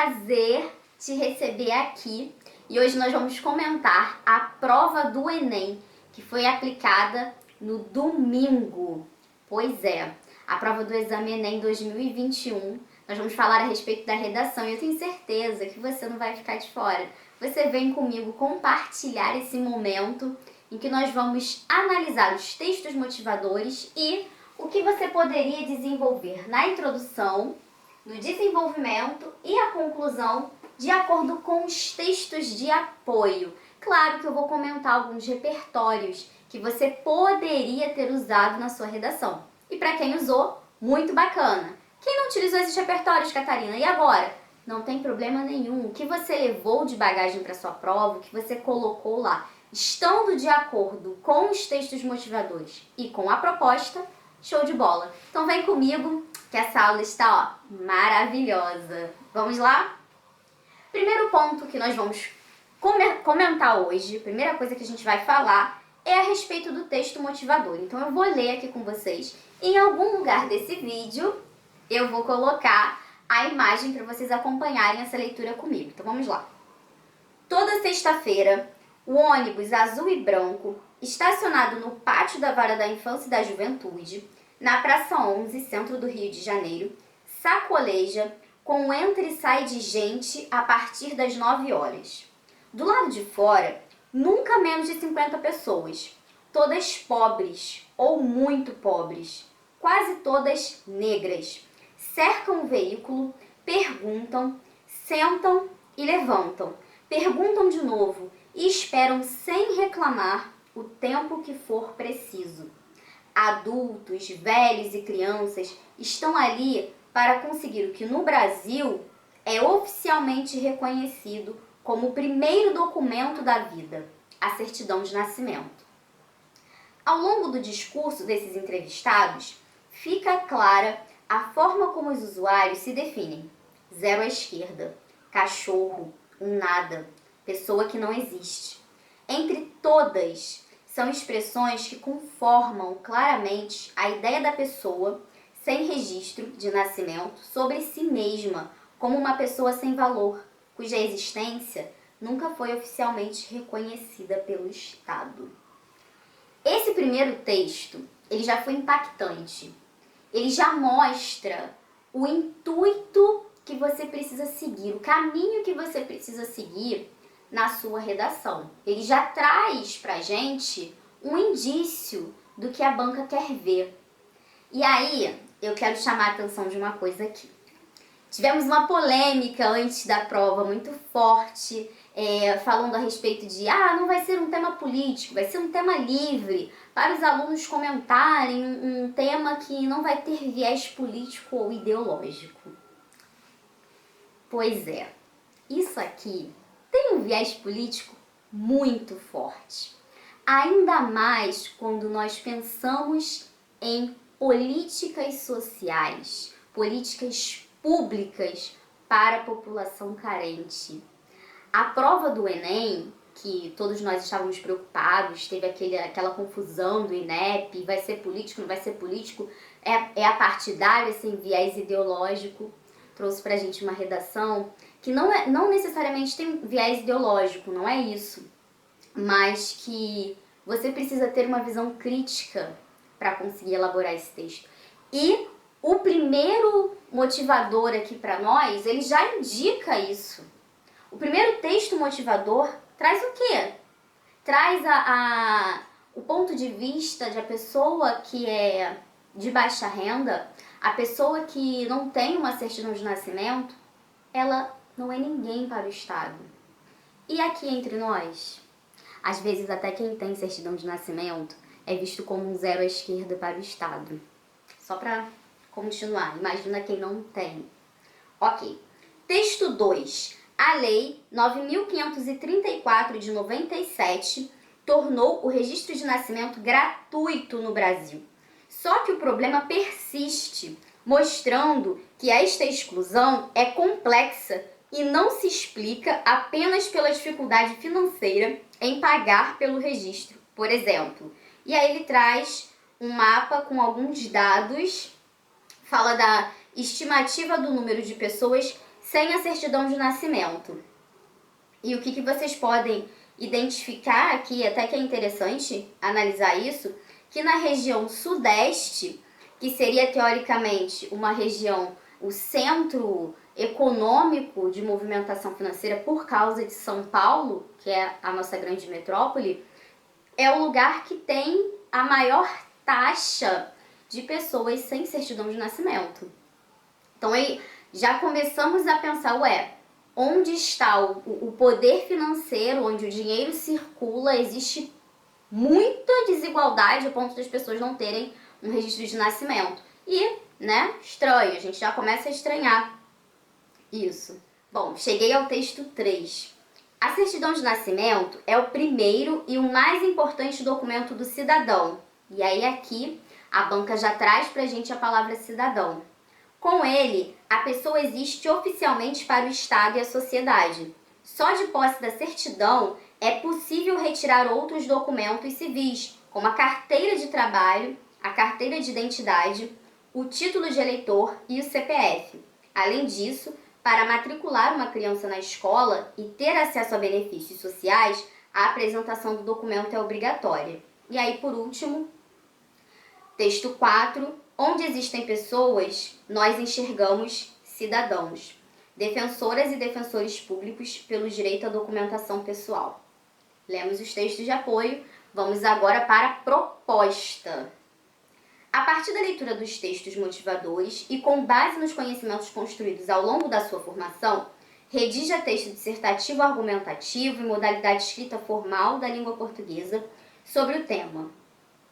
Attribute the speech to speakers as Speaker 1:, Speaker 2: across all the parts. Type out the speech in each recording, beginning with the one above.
Speaker 1: prazer te receber aqui e hoje nós vamos comentar a prova do Enem que foi aplicada no domingo. Pois é, a prova do Exame Enem 2021. Nós vamos falar a respeito da redação e eu tenho certeza que você não vai ficar de fora. Você vem comigo compartilhar esse momento em que nós vamos analisar os textos motivadores e o que você poderia desenvolver na introdução, no desenvolvimento e a conclusão de acordo com os textos de apoio. Claro que eu vou comentar alguns repertórios que você poderia ter usado na sua redação. E para quem usou, muito bacana. Quem não utilizou esses repertórios, Catarina, e agora? Não tem problema nenhum. O que você levou de bagagem para sua prova, o que você colocou lá, estando de acordo com os textos motivadores e com a proposta, show de bola. Então vem comigo que essa aula está maravilhosa. Vamos lá? Primeiro ponto que nós vamos comentar hoje, a primeira coisa que a gente vai falar é a respeito do texto motivador. Então eu vou ler aqui com vocês. Em algum lugar desse vídeo eu vou colocar a imagem para vocês acompanharem essa leitura comigo. Então vamos lá. Toda sexta-feira, o ônibus azul e branco, estacionado no pátio da Vara da Infância e da Juventude, na Praça 11, centro do Rio de Janeiro, sacoleja com entra e sai de gente a partir das 9 horas. Do lado de fora, nunca menos de 50 pessoas, todas pobres ou muito pobres, quase todas negras, cercam o veículo, perguntam, sentam e levantam, perguntam de novo e esperam sem reclamar o tempo que for preciso. Adultos, velhos e crianças estão ali para conseguir o que no Brasil é oficialmente reconhecido como o primeiro documento da vida, a certidão de nascimento. Ao longo do discurso desses entrevistados, fica clara a forma como os usuários se definem: zero à esquerda, cachorro, um nada, pessoa que não existe. Entre todas, são expressões que conformam claramente a ideia da pessoa sem registro de nascimento sobre si mesma como uma pessoa sem valor, cuja existência nunca foi oficialmente reconhecida pelo Estado. Esse primeiro texto, ele já foi impactante. Ele já mostra o intuito que você precisa seguir, o caminho que você precisa seguir na sua redação. Ele já traz pra gente um indício do que a banca quer ver. E aí, eu quero chamar a atenção de uma coisa aqui. Tivemos uma polêmica antes da prova muito forte, falando a respeito de não vai ser um tema político, vai ser um tema livre, para os alunos comentarem um tema que não vai ter viés político ou ideológico. Pois é, isso aqui tem um viés político muito forte. Ainda mais quando nós pensamos em políticas sociais, políticas públicas para a população carente. A prova do Enem, que todos nós estávamos preocupados, teve aquela confusão do INEP, vai ser político, não vai ser político, é a partidária, sem viés ideológico, trouxe pra gente uma redação que não necessariamente tem viés ideológico, não é isso, mas que você precisa ter uma visão crítica para conseguir elaborar esse texto. E o primeiro motivador aqui para nós, ele já indica isso. O primeiro texto motivador traz o quê? Traz o ponto de vista de a pessoa que é de baixa renda, a pessoa que não tem uma certidão de nascimento, ela não é ninguém para o Estado. E aqui entre nós, às vezes até quem tem certidão de nascimento é visto como um zero à esquerda para o Estado. Só para continuar, imagina quem não tem. Ok. Texto 2. A Lei 9.534 de 97 tornou o registro de nascimento gratuito no Brasil. Só que o problema persiste, mostrando que esta exclusão é complexa e não se explica apenas pela dificuldade financeira em pagar pelo registro, por exemplo. E aí ele traz um mapa com alguns dados, fala da estimativa do número de pessoas sem a certidão de nascimento. E o que vocês podem identificar aqui, até que é interessante analisar isso, que na região sudeste, que seria teoricamente uma região, o centro econômico de movimentação financeira por causa de São Paulo, que é a nossa grande metrópole, é o lugar que tem a maior taxa de pessoas sem certidão de nascimento. Então aí já começamos a pensar, onde está o poder financeiro, onde o dinheiro circula, existe muita desigualdade a ponto das pessoas não terem um registro de nascimento. E, estranho, a gente já começa a estranhar isso. Bom, cheguei ao texto 3. A certidão de nascimento é o primeiro e o mais importante documento do cidadão. E aí aqui a banca já traz pra gente a palavra cidadão. Com ele, a pessoa existe oficialmente para o Estado e a sociedade. Só de posse da certidão é possível retirar outros documentos civis, como a carteira de trabalho, a carteira de identidade, o título de eleitor e o CPF. Além disso, para matricular uma criança na escola e ter acesso a benefícios sociais, a apresentação do documento é obrigatória. E aí, por último, texto 4, onde existem pessoas, nós enxergamos cidadãos, defensoras e defensores públicos pelo direito à documentação pessoal. Lemos os textos de apoio, vamos agora para a proposta. A partir da leitura dos textos motivadores e com base nos conhecimentos construídos ao longo da sua formação, redija texto dissertativo argumentativo em modalidade escrita formal da língua portuguesa sobre o tema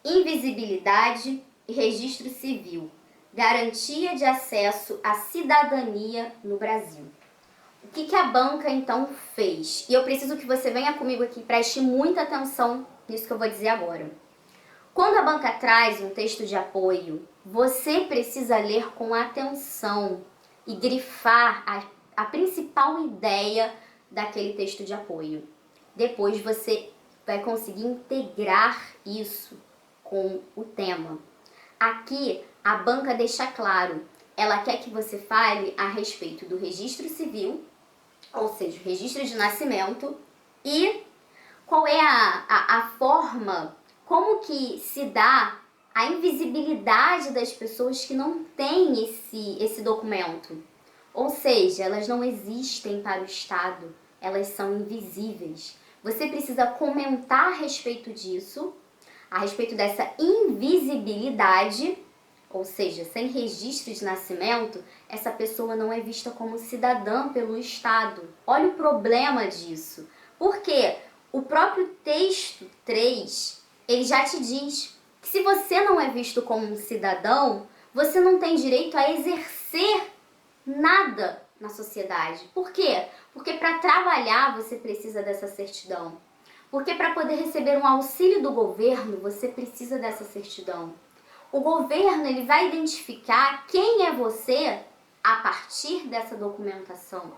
Speaker 1: Invisibilidade e Registro Civil, garantia de acesso à cidadania no Brasil. O que a banca então fez? E eu preciso que você venha comigo aqui e preste muita atenção nisso que eu vou dizer agora. Quando a banca traz um texto de apoio, você precisa ler com atenção e grifar a principal ideia daquele texto de apoio. Depois você vai conseguir integrar isso com o tema. Aqui a banca deixa claro, ela quer que você fale a respeito do registro civil, ou seja, o registro de nascimento, e qual é a forma, como que se dá a invisibilidade das pessoas que não têm esse documento. Ou seja, elas não existem para o Estado, elas são invisíveis. Você precisa comentar a respeito disso, a respeito dessa invisibilidade, ou seja, sem registro de nascimento, essa pessoa não é vista como cidadã pelo Estado. Olha o problema disso. Por quê? O próprio texto 3, ele já te diz que se você não é visto como um cidadão, você não tem direito a exercer nada na sociedade. Por quê? Porque para trabalhar você precisa dessa certidão. Porque para poder receber um auxílio do governo, você precisa dessa certidão. O governo ele vai identificar quem é você a partir dessa documentação.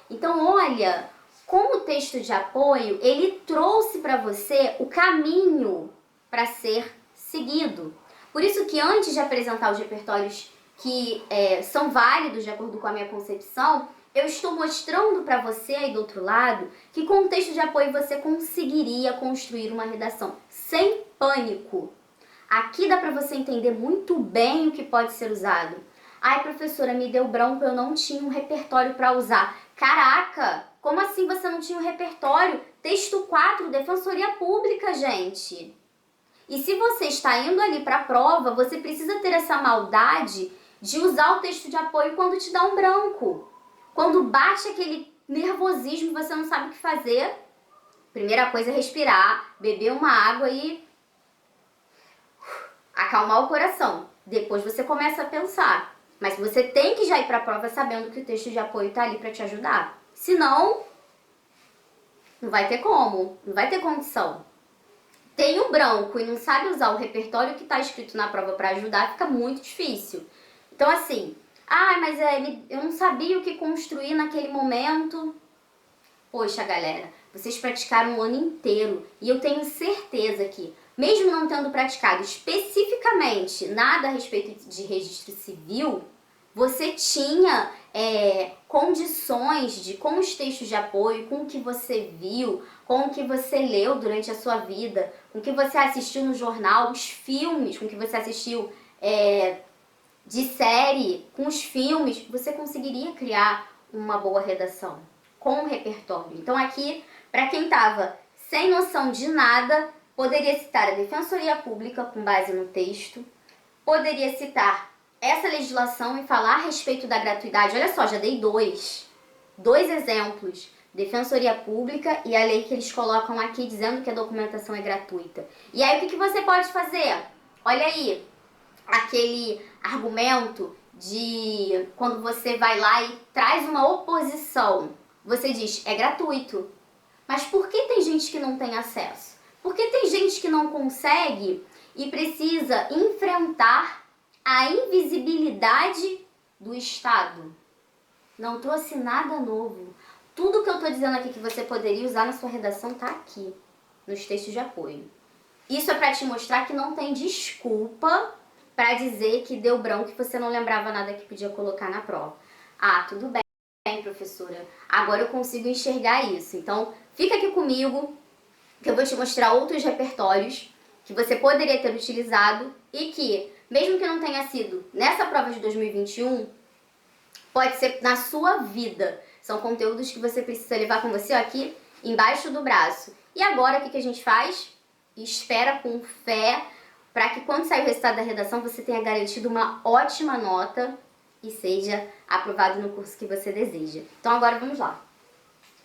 Speaker 1: Então, olha, como o texto de apoio, ele trouxe para você o caminho para ser seguido. Por isso que antes de apresentar os repertórios que são válidos de acordo com a minha concepção, eu estou mostrando para você aí do outro lado que com o texto de apoio você conseguiria construir uma redação sem pânico. Aqui dá para você entender muito bem o que pode ser usado. Ai, professora, me deu branco, eu não tinha um repertório para usar. Caraca, como assim você não tinha um repertório? Texto 4, Defensoria Pública, gente. E se você está indo ali para a prova, você precisa ter essa maldade de usar o texto de apoio quando te dá um branco. Quando bate aquele nervosismo, você não sabe o que fazer. Primeira coisa é respirar, beber uma água e acalmar o coração. Depois você começa a pensar. Mas você tem que já ir para a prova sabendo que o texto de apoio está ali para te ajudar. Senão, não vai ter como, não vai ter condição. Tem um branco e não sabe usar o repertório que está escrito na prova para ajudar, fica muito difícil. Então assim, mas eu não sabia o que construir naquele momento. Poxa, galera, vocês praticaram um ano inteiro e eu tenho certeza que, mesmo não tendo praticado especificamente nada a respeito de registro civil, você tinha condições com os textos de apoio, com o que você viu, com o que você leu durante a sua vida, com o que você assistiu no jornal, os filmes, com o que você assistiu de série, com os filmes, você conseguiria criar uma boa redação com um repertório. Então aqui, para quem estava sem noção de nada, poderia citar a Defensoria Pública com base no texto, poderia citar essa legislação e falar a respeito da gratuidade. Olha só, já dei dois exemplos. Defensoria Pública e a lei que eles colocam aqui dizendo que a documentação é gratuita. E aí o que você pode fazer? Olha aí, aquele argumento de quando você vai lá e traz uma oposição. Você diz, é gratuito. Mas por que tem gente que não tem acesso? Por que tem gente que não consegue e precisa enfrentar a invisibilidade do Estado? Não trouxe nada novo. Tudo que eu estou dizendo aqui que você poderia usar na sua redação está aqui, nos textos de apoio. Isso é para te mostrar que não tem desculpa para dizer que deu branco e você não lembrava nada que podia colocar na prova. Ah, tudo bem, professora. Agora eu consigo enxergar isso. Então, fica aqui comigo, que eu vou te mostrar outros repertórios que você poderia ter utilizado e que, mesmo que não tenha sido nessa prova de 2021, pode ser na sua vida. São conteúdos que você precisa levar com você aqui embaixo do braço. E agora, o que a gente faz? Espera com fé para que quando sair o resultado da redação você tenha garantido uma ótima nota e seja aprovado no curso que você deseja. Então agora vamos lá.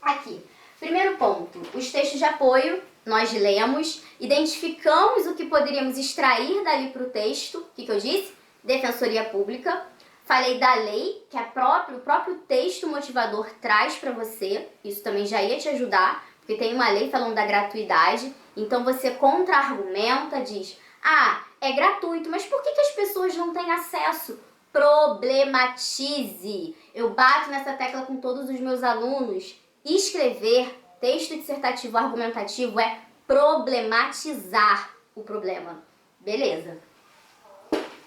Speaker 1: Aqui, primeiro ponto, os textos de apoio, nós lemos, identificamos o que poderíamos extrair dali para o texto. O que eu disse? Defensoria Pública. Falei da lei, que o próprio texto motivador traz para você. Isso também já ia te ajudar, porque tem uma lei falando da gratuidade. Então você contra-argumenta, diz, ah, é gratuito, mas por que as pessoas não têm acesso? Problematize. Eu bato nessa tecla com todos os meus alunos. Escrever texto dissertativo argumentativo é problematizar o problema. Beleza.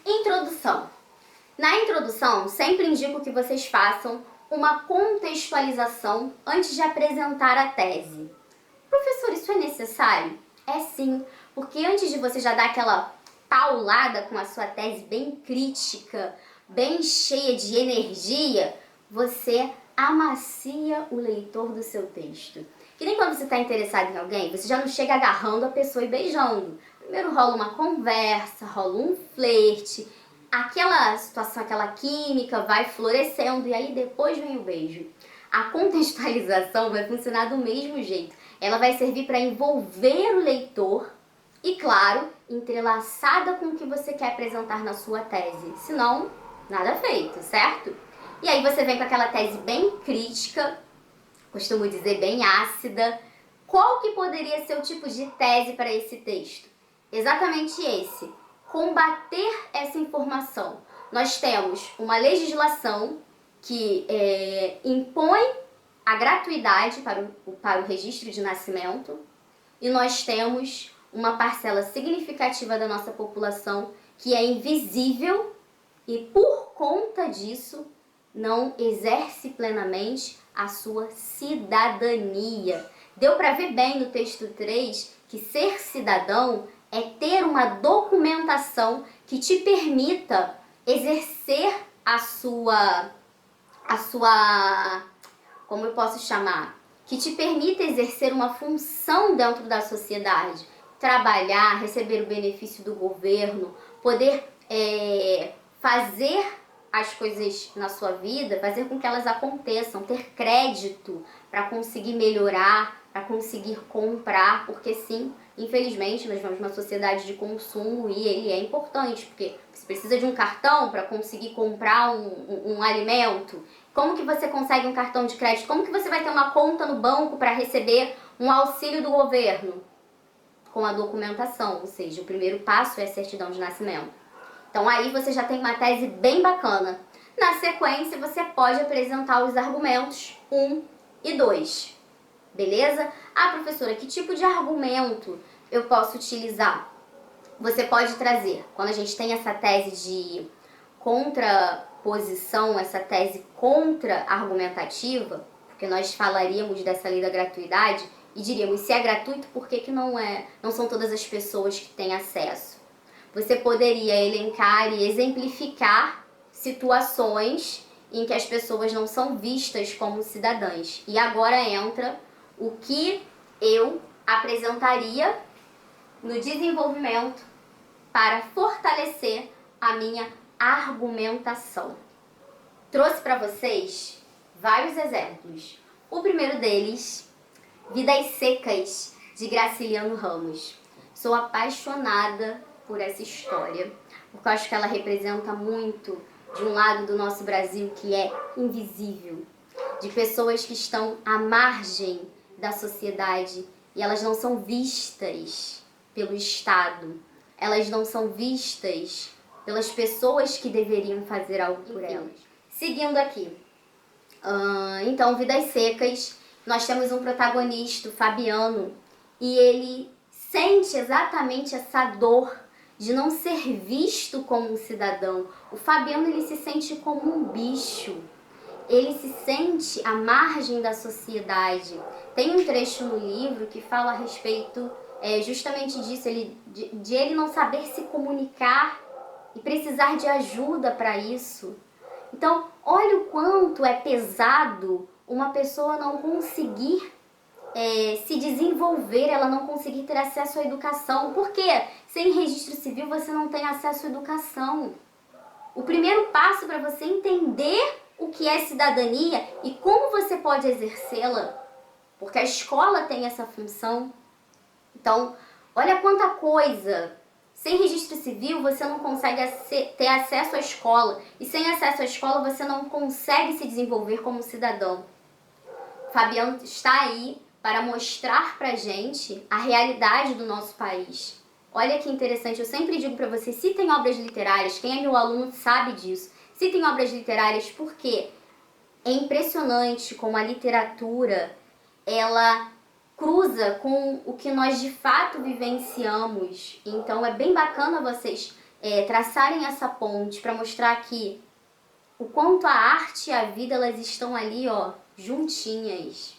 Speaker 1: Introdução. Na introdução, sempre indico que vocês façam uma contextualização antes de apresentar a tese. Professor, isso é necessário? É sim, porque antes de você já dar aquela paulada com a sua tese bem crítica, bem cheia de energia, você amacia o leitor do seu texto. Que nem quando você está interessado em alguém, você já não chega agarrando a pessoa e beijando. Primeiro rola uma conversa, rola um flerte, aquela situação, aquela química vai florescendo e aí depois vem o beijo. A contextualização vai funcionar do mesmo jeito. Ela vai servir para envolver o leitor e, claro, entrelaçada com o que você quer apresentar na sua tese. Senão, nada feito, certo? E aí você vem com aquela tese bem crítica, costumo dizer bem ácida. Qual que poderia ser o tipo de tese para esse texto? Exatamente esse. Combater essa informação. Nós temos uma legislação que impõe a gratuidade para o registro de nascimento e nós temos uma parcela significativa da nossa população que é invisível e por conta disso não exerce plenamente a sua cidadania. Deu para ver bem no texto 3 que ser cidadão é ter uma documentação que te permita exercer a sua, como eu posso chamar? Que te permita exercer uma função dentro da sociedade. Trabalhar, receber o benefício do governo, poder fazer as coisas na sua vida, fazer com que elas aconteçam, ter crédito para conseguir melhorar, para conseguir comprar, porque sim, infelizmente nós vivemos uma sociedade de consumo e ele é importante, porque você precisa de um cartão para conseguir comprar um alimento. Como que você consegue um cartão de crédito? Como que você vai ter uma conta no banco para receber um auxílio do governo? Com a documentação, ou seja, o primeiro passo é a certidão de nascimento. Então aí você já tem uma tese bem bacana. Na sequência você pode apresentar os argumentos 1 e 2. Beleza? Ah, professora, que tipo de argumento eu posso utilizar? Você pode trazer, quando a gente tem essa tese de contra posição, essa tese contra-argumentativa, porque nós falaríamos dessa lei da gratuidade e diríamos, se é gratuito, por que que não são todas as pessoas que têm acesso? Você poderia elencar e exemplificar situações em que as pessoas não são vistas como cidadãs. E agora entra o que eu apresentaria no desenvolvimento para fortalecer a minha argumentação. Trouxe para vocês vários exemplos. O primeiro deles, Vidas Secas, de Graciliano Ramos. Sou apaixonada por essa história, porque eu acho que ela representa muito de um lado do nosso Brasil que é invisível, de pessoas que estão à margem da sociedade e elas não são vistas pelo Estado, elas não são vistas pelas pessoas que deveriam fazer algo por elas. Seguindo aqui, então, Vidas Secas, nós temos um protagonista, o Fabiano, e ele sente exatamente essa dor de não ser visto como um cidadão. O Fabiano, ele se sente como um bicho. Ele se sente à margem da sociedade. Tem um trecho no livro que fala a respeito justamente disso, de ele não saber se comunicar e precisar de ajuda para isso. Então, olha o quanto é pesado uma pessoa não conseguir se desenvolver, ela não conseguir ter acesso à educação. Por quê? Sem registro civil você não tem acesso à educação. O primeiro passo para você entender o que é cidadania e como você pode exercê-la, porque a escola tem essa função. Então, olha quanta coisa. Sem registro civil você não consegue ter acesso à escola, e sem acesso à escola você não consegue se desenvolver como cidadão. Fabiano está aí para mostrar pra gente a realidade do nosso país. Olha que interessante, eu sempre digo para vocês, citem obras literárias, quem é meu aluno sabe disso. Citem obras literárias porque é impressionante como a literatura, ela cruza com o que nós de fato vivenciamos. Então é bem bacana vocês traçarem essa ponte para mostrar que o quanto a arte e a vida, elas estão ali, ó, juntinhas.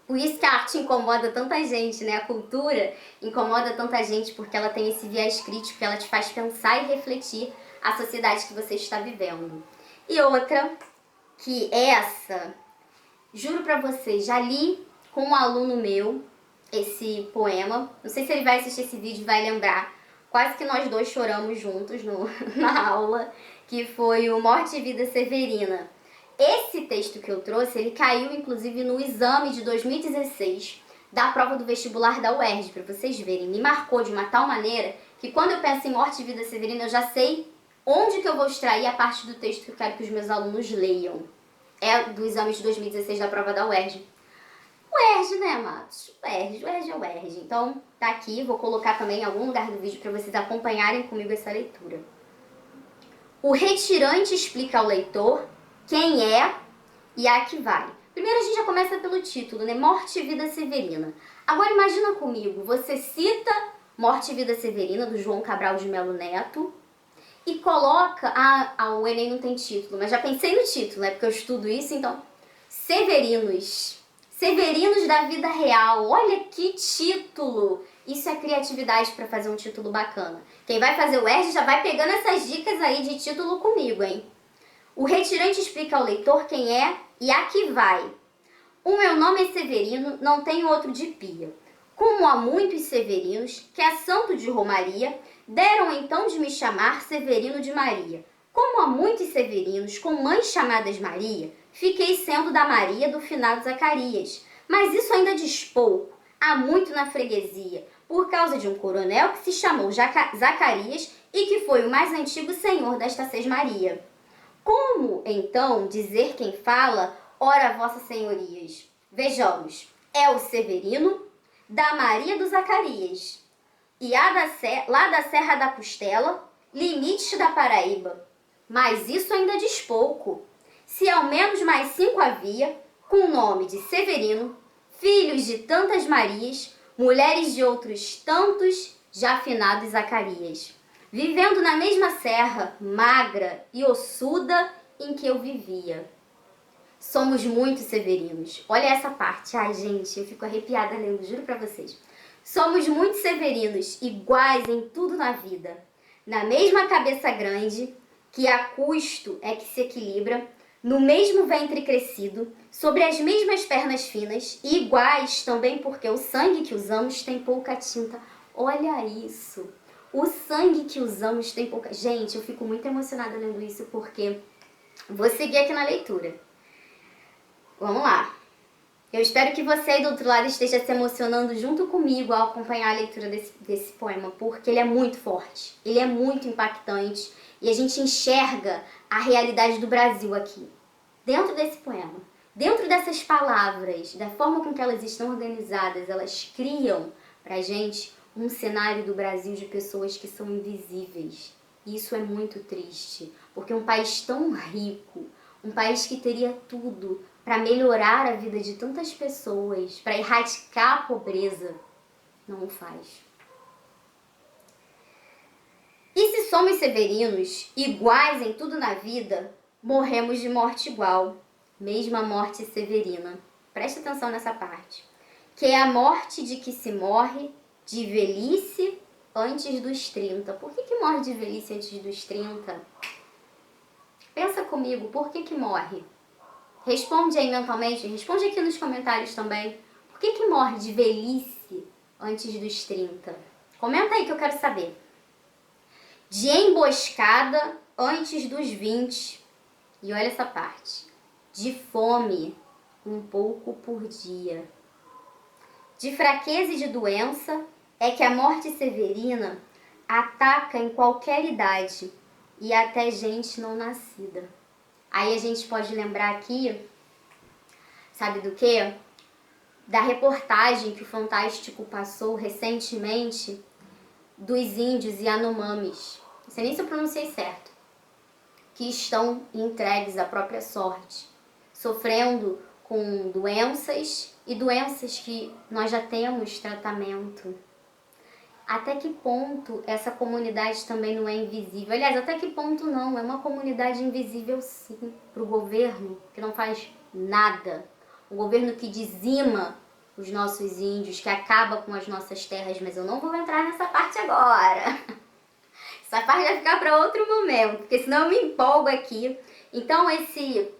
Speaker 1: Por isso que a arte incomoda tanta gente, né? A cultura incomoda tanta gente porque ela tem esse viés crítico, ela te faz pensar e refletir a sociedade que você está vivendo. E outra, que essa, juro pra vocês, já li com um aluno meu esse poema. Não sei se ele vai assistir esse vídeo e vai lembrar. Quase que nós dois choramos juntos na aula, que foi o Morte e Vida Severina. Esse texto que eu trouxe, ele caiu inclusive no exame de 2016 da prova do vestibular da UERJ, para vocês verem. Me marcou de uma tal maneira que quando eu penso em Morte e Vida Severina, eu já sei onde que eu vou extrair a parte do texto que eu quero que os meus alunos leiam. É do exame de 2016 da prova da UERJ. UERJ, né, amados? UERJ é UERJ. Então, tá aqui, vou colocar também em algum lugar do vídeo para vocês acompanharem comigo essa leitura. O retirante explica ao leitor quem é e a que vai. Primeiro a gente já começa pelo título, né? Morte e Vida Severina. Agora imagina comigo, você cita Morte e Vida Severina, do João Cabral de Melo Neto, e coloca... o Enem não tem título, mas já pensei no título, né? Porque eu estudo isso, então... Severinos. Severinos da vida real. Olha que título! Isso é criatividade para fazer um título bacana. Quem vai fazer o ERJ já vai pegando essas dicas aí de título comigo, hein? O retirante explica ao leitor quem é e a que vai. O meu nome é Severino, não tenho outro de pia. Como há muitos Severinos, que é santo de Romaria, deram então de me chamar Severino de Maria. Como há muitos Severinos com mães chamadas Maria, fiquei sendo da Maria do finado Zacarias. Mas isso ainda diz pouco. Há muito na freguesia, por causa de um coronel que se chamou Zacarias e que foi o mais antigo senhor desta Sesmaria. Como, então, dizer quem fala, ora vossas senhorias? Vejamos, é o Severino da Maria do Zacarias, e lá da Serra da Costela, limites da Paraíba. Mas isso ainda diz pouco. Se ao menos mais 5 havia, com o nome de Severino, filhos de tantas Marias, mulheres de outros tantos, já finados Zacarias. vivendo na mesma serra, magra e ossuda em que eu vivia. Somos muito severinos. Olha essa parte. Ai, gente, eu fico arrepiada lendo, juro pra vocês. Somos muito severinos, iguais em tudo na vida. Na mesma cabeça grande, que a custo é que se equilibra, no mesmo ventre crescido, sobre as mesmas pernas finas, e iguais também porque o sangue que usamos tem pouca tinta. Olha isso! O sangue que usamos tem pouca... Gente, eu fico muito emocionada lendo isso porque... Vou seguir aqui na leitura. Vamos lá. Eu espero que você aí do outro lado esteja se emocionando junto comigo ao acompanhar a leitura desse poema, porque ele é muito forte, ele é muito impactante e a gente enxerga a realidade do Brasil aqui, dentro desse poema. Dentro dessas palavras, da forma com que elas estão organizadas, elas criam pra gente um cenário do Brasil de pessoas que são invisíveis. E isso é muito triste, porque um país tão rico, um país que teria tudo para melhorar a vida de tantas pessoas, para erradicar a pobreza, não o faz. E se somos severinos, iguais em tudo na vida, morremos de morte igual, mesma morte severina. Presta atenção nessa parte. Que é a morte de que se morre de velhice antes dos 30. Por que morre de velhice antes dos 30? Pensa comigo, por que morre? Responde aí mentalmente, responde aqui nos comentários também. Por que morre de velhice antes dos 30? Comenta aí que eu quero saber. De emboscada antes dos 20. E olha essa parte. De fome, um pouco por dia. De fraqueza e de doença é que a morte severina ataca em qualquer idade e até gente não nascida. Aí a gente pode lembrar aqui, sabe do quê? Da reportagem que o Fantástico passou recentemente dos índios Yanomamis, não sei nem se eu pronunciei certo, que estão entregues à própria sorte, sofrendo com doenças e doenças que nós já temos tratamento. Até que ponto essa comunidade também não é invisível? Aliás, até que ponto não? É uma comunidade invisível sim, para o governo, que não faz nada. O governo que dizima os nossos índios, que acaba com as nossas terras, mas eu não vou entrar nessa parte agora. Essa parte vai ficar para outro momento, porque senão eu me empolgo aqui. Então esse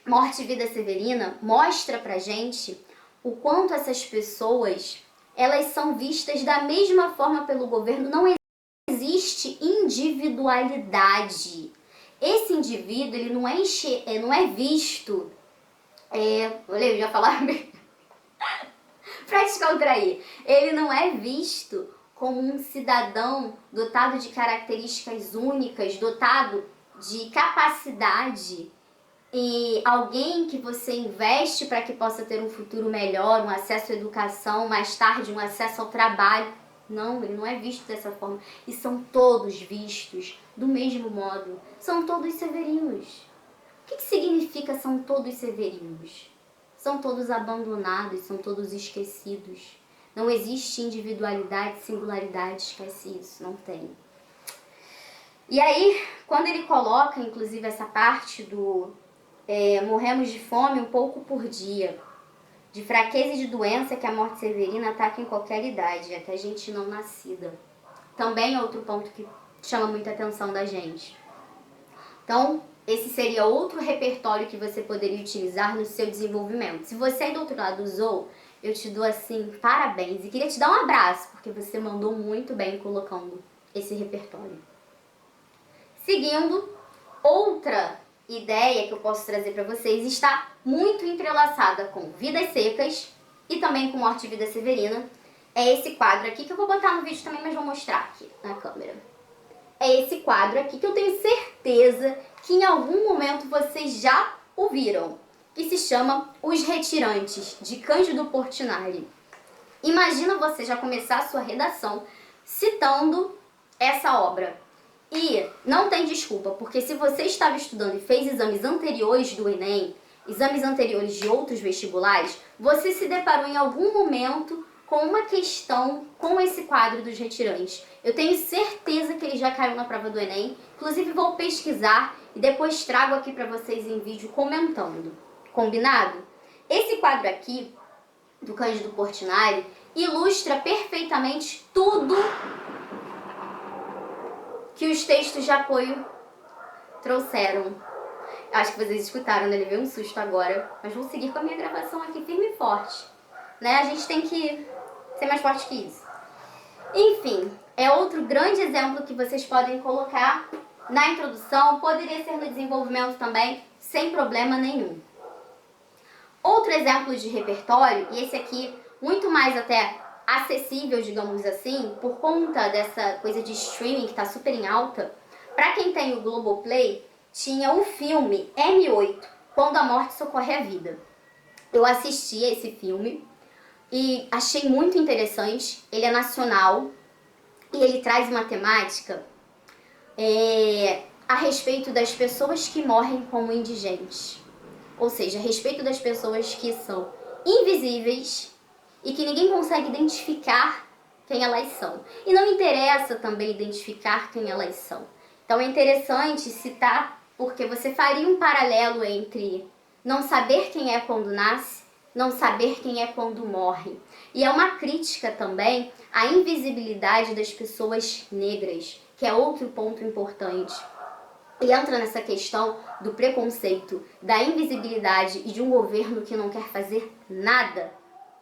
Speaker 1: Morte e Vida Severina mostra pra gente o quanto essas pessoas, elas são vistas da mesma forma pelo governo. Não existe individualidade. Esse indivíduo, ele não é visto... eu já falar pra descontrair. Ele não é visto como um cidadão dotado de características únicas, dotado de capacidade, e alguém que você investe para que possa ter um futuro melhor, um acesso à educação, mais tarde um acesso ao trabalho. Não, ele não é visto dessa forma. E são todos vistos do mesmo modo. São todos severinos. O que significa são todos severinos? São todos abandonados, são todos esquecidos. Não existe individualidade, singularidade, esquece isso, não tem. E aí, quando ele coloca, inclusive, essa parte do morremos de fome um pouco por dia, de fraqueza e de doença que a morte severina ataca em qualquer idade, até gente não nascida. Também é outro ponto que chama muita atenção da gente. Então, esse seria outro repertório que você poderia utilizar no seu desenvolvimento. Se você aí do outro lado usou, eu te dou assim, parabéns. E queria te dar um abraço, porque você mandou muito bem colocando esse repertório. Seguindo, outra ideia que eu posso trazer para vocês está muito entrelaçada com Vidas Secas e também com Morte e Vida Severina. É esse quadro aqui, que eu vou botar no vídeo também, mas vou mostrar aqui na câmera. É esse quadro aqui que eu tenho certeza que em algum momento vocês já ouviram, que se chama Os Retirantes, de Cândido Portinari. Imagina você já começar a sua redação citando essa obra. E não tem desculpa, porque se você estava estudando e fez exames anteriores do Enem, exames anteriores de outros vestibulares, você se deparou em algum momento com uma questão com esse quadro dos retirantes. Eu tenho certeza que ele já caiu na prova do Enem. Inclusive vou pesquisar e depois trago aqui para vocês em vídeo comentando. Combinado? Esse quadro aqui, do Cândido Portinari, ilustra perfeitamente tudo que os textos de apoio trouxeram. Acho que vocês escutaram, né? Ele veio um susto agora. Mas vou seguir com a minha gravação aqui firme e forte. Né? A gente tem que ser mais forte que isso. Enfim, é outro grande exemplo que vocês podem colocar na introdução. Poderia ser no desenvolvimento também, sem problema nenhum. Outro exemplo de repertório, e esse aqui muito mais até acessível, digamos assim, por conta dessa coisa de streaming que está super em alta. Para quem tem o Globoplay, tinha o filme M8, Quando a Morte Socorre a Vida. Eu assisti a esse filme e achei muito interessante. Ele é nacional e ele traz uma temática a respeito das pessoas que morrem como indigentes. Ou seja, a respeito das pessoas que são invisíveis e que ninguém consegue identificar quem elas são. E não interessa também identificar quem elas são. Então é interessante citar, porque você faria um paralelo entre não saber quem é quando nasce, não saber quem é quando morre. E é uma crítica também à invisibilidade das pessoas negras, que é outro ponto importante. E entra nessa questão do preconceito, da invisibilidade e de um governo que não quer fazer nada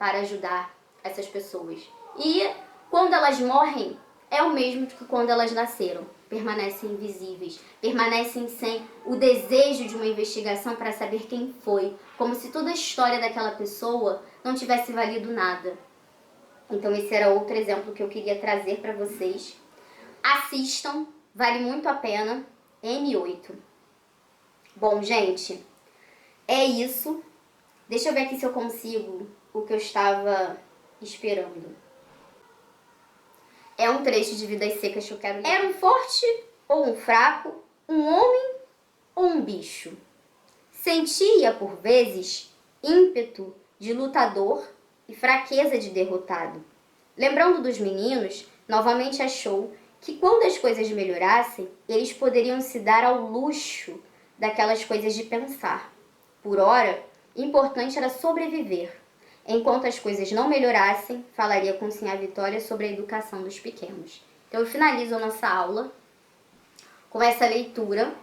Speaker 1: para ajudar essas pessoas. E quando elas morrem, é o mesmo que quando elas nasceram. Permanecem invisíveis, permanecem sem o desejo de uma investigação para saber quem foi, como se toda a história daquela pessoa não tivesse valido nada. Então esse era outro exemplo que eu queria trazer para vocês. Assistam, vale muito a pena. M8. Bom, gente, é isso. Deixa eu ver aqui se eu consigo o que eu estava esperando. É um trecho de Vidas Secas que eu quero ler. Era um forte ou um fraco, um homem ou um bicho? Sentia, por vezes, ímpeto de lutador e fraqueza de derrotado. Lembrando dos meninos, novamente achou que quando as coisas melhorassem, eles poderiam se dar ao luxo daquelas coisas de pensar. Por ora, importante era sobreviver. Enquanto as coisas não melhorassem, falaria com Sinhá Vitória sobre a educação dos pequenos. Então eu finalizo a nossa aula com essa leitura,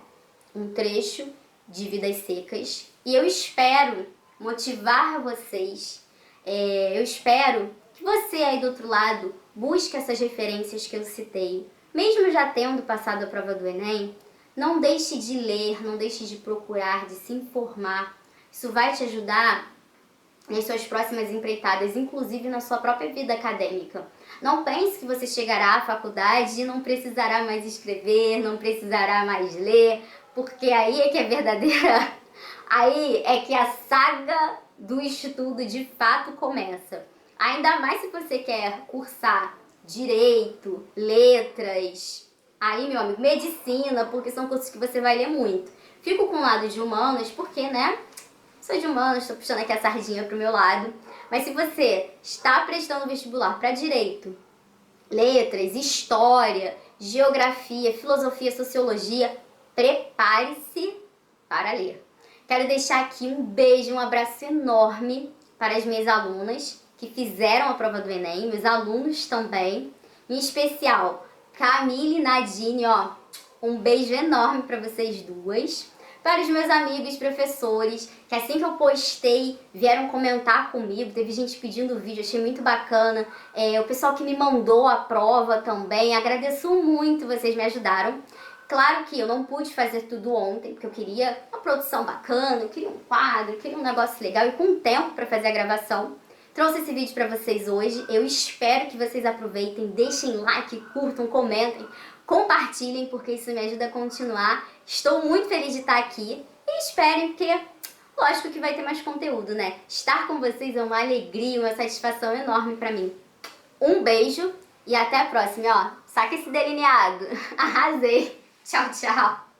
Speaker 1: um trecho de Vidas Secas, e eu espero motivar vocês, eu espero que você aí do outro lado busque essas referências que eu citei. Mesmo já tendo passado a prova do Enem, não deixe de ler, não deixe de procurar, de se informar. Isso vai te ajudar nas suas próximas empreitadas, inclusive na sua própria vida acadêmica. Não pense que você chegará à faculdade e não precisará mais escrever, não precisará mais ler, porque aí é que é verdadeira, aí é que a saga do estudo de fato começa. Ainda mais se você quer cursar direito, letras, aí, meu amigo, medicina, porque são cursos que você vai ler muito. Fico com o lado de humanas, porque, né, sou de humanas, estou puxando aqui a sardinha pro meu lado. Mas se você está prestando vestibular para direito, letras, história, geografia, filosofia, sociologia, prepare-se para ler. Quero deixar aqui um beijo, um abraço enorme para as minhas alunas que fizeram a prova do Enem, meus alunos também, em especial Camille e Nadine, ó, um beijo enorme para vocês duas. Para os meus amigos professores, que assim que eu postei, vieram comentar comigo, teve gente pedindo vídeo, achei muito bacana. O pessoal que me mandou a prova também, agradeço muito, vocês me ajudaram. Claro que eu não pude fazer tudo ontem, porque eu queria uma produção bacana, eu queria um quadro, eu queria um negócio legal e com tempo para fazer a gravação. Trouxe esse vídeo para vocês hoje, eu espero que vocês aproveitem, deixem like, curtam, comentem, compartilhem, porque isso me ajuda a continuar. Estou muito feliz de estar aqui e esperem, porque lógico que vai ter mais conteúdo, né? Estar com vocês é uma alegria, uma satisfação enorme para mim. Um beijo e até a próxima, ó. Saca esse delineado. Arrasei. Tchau, tchau.